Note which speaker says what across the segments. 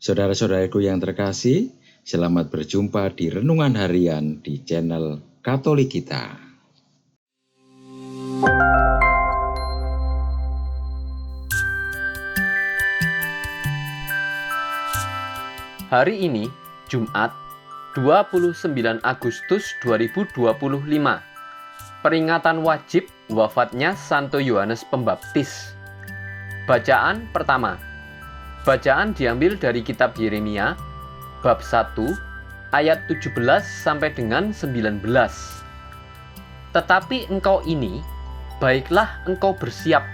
Speaker 1: Saudara-saudaraku yang terkasih, selamat berjumpa di Renungan Harian di channel Katolik kita.
Speaker 2: Hari ini, Jumat, 29 Agustus 2025, peringatan wajib wafatnya Santo Yohanes Pembaptis. Bacaan pertama. Bacaan diambil dari kitab Yeremia, bab 1, ayat 17 sampai dengan 19. Tetapi engkau ini, baiklah engkau bersiap,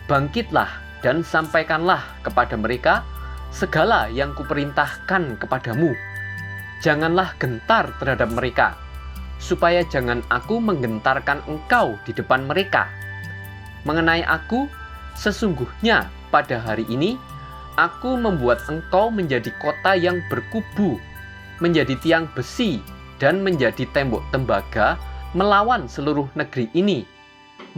Speaker 2: bangkitlah dan sampaikanlah kepada mereka segala yang kuperintahkan kepadamu. Janganlah gentar terhadap mereka, supaya jangan aku menggentarkan engkau di depan mereka. Mengenai aku, sesungguhnya pada hari ini, aku membuat engkau menjadi kota yang berkubu, menjadi tiang besi, dan menjadi tembok tembaga melawan seluruh negeri ini,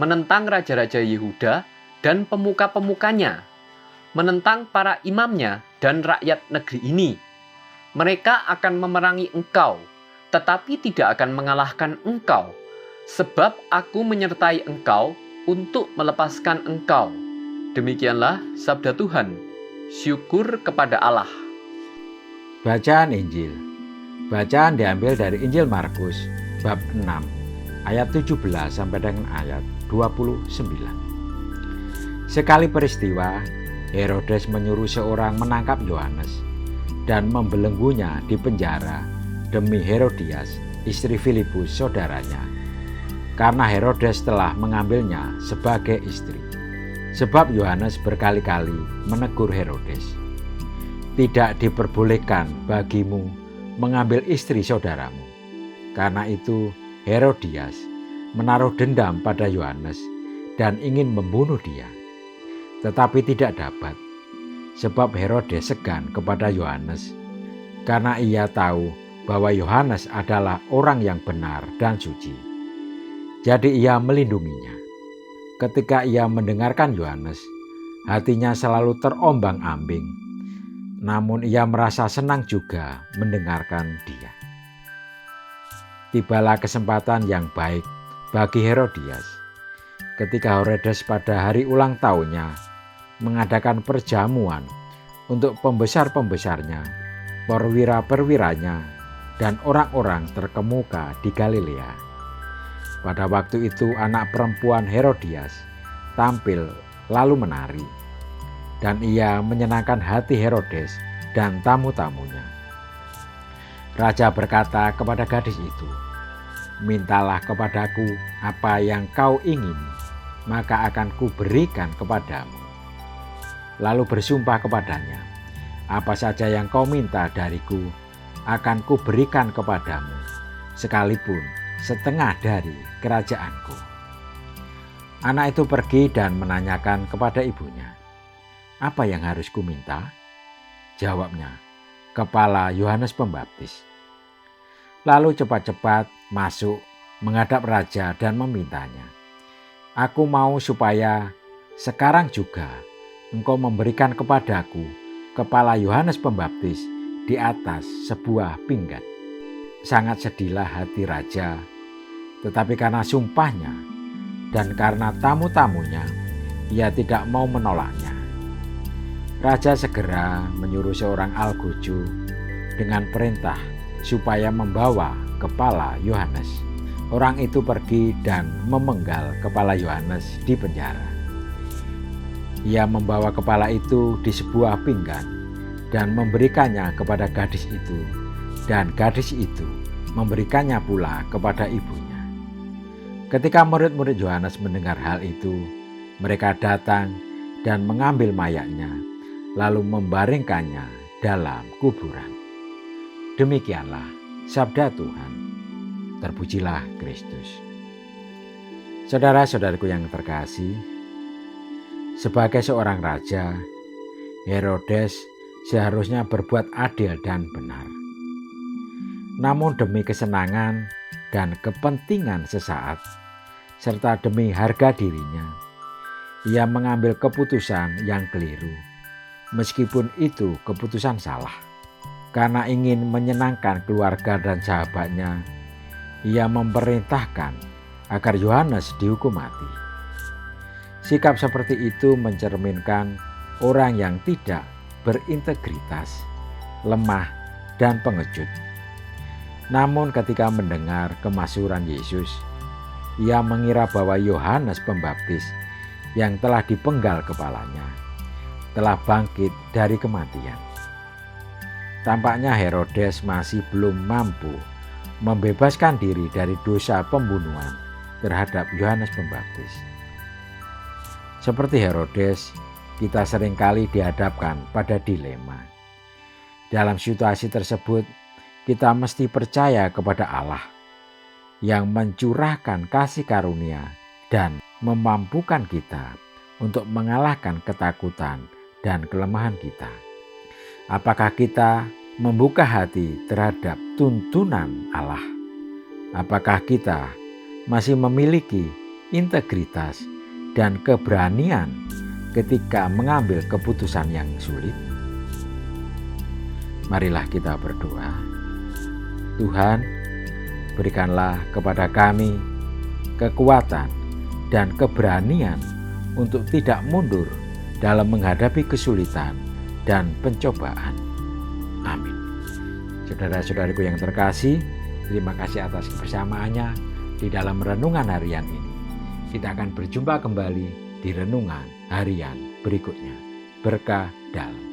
Speaker 2: menentang raja-raja Yehuda dan pemuka-pemukanya, menentang para imamnya dan rakyat negeri ini. Mereka akan memerangi engkau, tetapi tidak akan mengalahkan engkau, sebab aku menyertai engkau untuk melepaskan engkau. Demikianlah sabda Tuhan. Syukur kepada Allah.
Speaker 3: Bacaan Injil. Bacaan diambil dari Injil Markus bab 6 ayat 17 sampai dengan ayat 29. Sekali peristiwa, Herodes menyuruh seorang menangkap Yohanes dan membelenggunya di penjara demi Herodias, istri Filipus saudaranya, karena Herodes telah mengambilnya sebagai istri. Sebab Yohanes berkali-kali menegur Herodes, "Tidak diperbolehkan bagimu mengambil istri saudaramu." Karena itu Herodias menaruh dendam pada Yohanes dan ingin membunuh dia. Tetapi tidak dapat, sebab Herodes segan kepada Yohanes, karena ia tahu bahwa Yohanes adalah orang yang benar dan suci. Jadi ia melindunginya. Ketika ia mendengarkan Yohanes, hatinya selalu terombang-ambing, namun ia merasa senang juga mendengarkan dia. Tibalah kesempatan yang baik bagi Herodias ketika Herodes pada hari ulang tahunnya mengadakan perjamuan untuk pembesar-pembesarnya, perwira-perwiranya, dan orang-orang terkemuka di Galilea. Pada waktu itu anak perempuan Herodias tampil lalu menari, dan ia menyenangkan hati Herodes dan tamu-tamunya. Raja berkata kepada gadis itu, "Mintalah kepadaku apa yang kau ingini, maka akan kuberikan kepadamu." Lalu bersumpah kepadanya, "Apa saja yang kau minta dariku akan kuberikan kepadamu, sekalipun setengah dari kerajaanku." Anak itu pergi dan menanyakan kepada ibunya, "Apa yang harus kuminta?" Jawabnya, "Kepala Yohanes Pembaptis." Lalu cepat-cepat masuk menghadap raja dan memintanya, "Aku mau supaya sekarang juga engkau memberikan kepadaku kepala Yohanes Pembaptis di atas sebuah pinggan." Sangat sedihlah hati raja, tetapi karena sumpahnya dan karena tamu-tamunya, ia tidak mau menolaknya. Raja segera menyuruh seorang algojo dengan perintah supaya membawa kepala Yohanes. Orang itu pergi dan memenggal kepala Yohanes di penjara. Ia membawa kepala itu di sebuah pinggan dan memberikannya kepada gadis itu, dan gadis itu memberikannya pula kepada ibunya. Ketika murid-murid Yohanes mendengar hal itu, mereka datang dan mengambil mayatnya, lalu membaringkannya dalam kuburan. Demikianlah sabda Tuhan. Terpujilah Kristus. Saudara-saudaraku yang terkasih, sebagai seorang raja, Herodes seharusnya berbuat adil dan benar. Namun demi kesenangan dan kepentingan sesaat, serta demi harga dirinya, ia mengambil keputusan yang keliru meskipun itu keputusan salah. Karena ingin menyenangkan keluarga dan sahabatnya, ia memerintahkan agar Yohanes dihukum mati. Sikap seperti itu mencerminkan orang yang tidak berintegritas, lemah, dan pengecut. Namun ketika mendengar kemasyhuran Yesus, ia mengira bahwa Yohanes Pembaptis yang telah dipenggal kepalanya telah bangkit dari kematian. Tampaknya Herodes masih belum mampu membebaskan diri dari dosa pembunuhan terhadap Yohanes Pembaptis. Seperti Herodes, kita seringkali dihadapkan pada dilema. Dalam situasi tersebut, kita mesti percaya kepada Allah yang mencurahkan kasih karunia dan memampukan kita untuk mengalahkan ketakutan dan kelemahan kita. Apakah kita membuka hati terhadap tuntunan Allah? Apakah kita masih memiliki integritas dan keberanian ketika mengambil keputusan yang sulit? Marilah kita berdoa. Tuhan, berikanlah kepada kami kekuatan dan keberanian untuk tidak mundur dalam menghadapi kesulitan dan pencobaan. Amin. Saudara-saudariku yang terkasih, terima kasih atas kebersamaannya di dalam renungan harian ini. Kita akan berjumpa kembali di renungan harian berikutnya. Berkah dalam.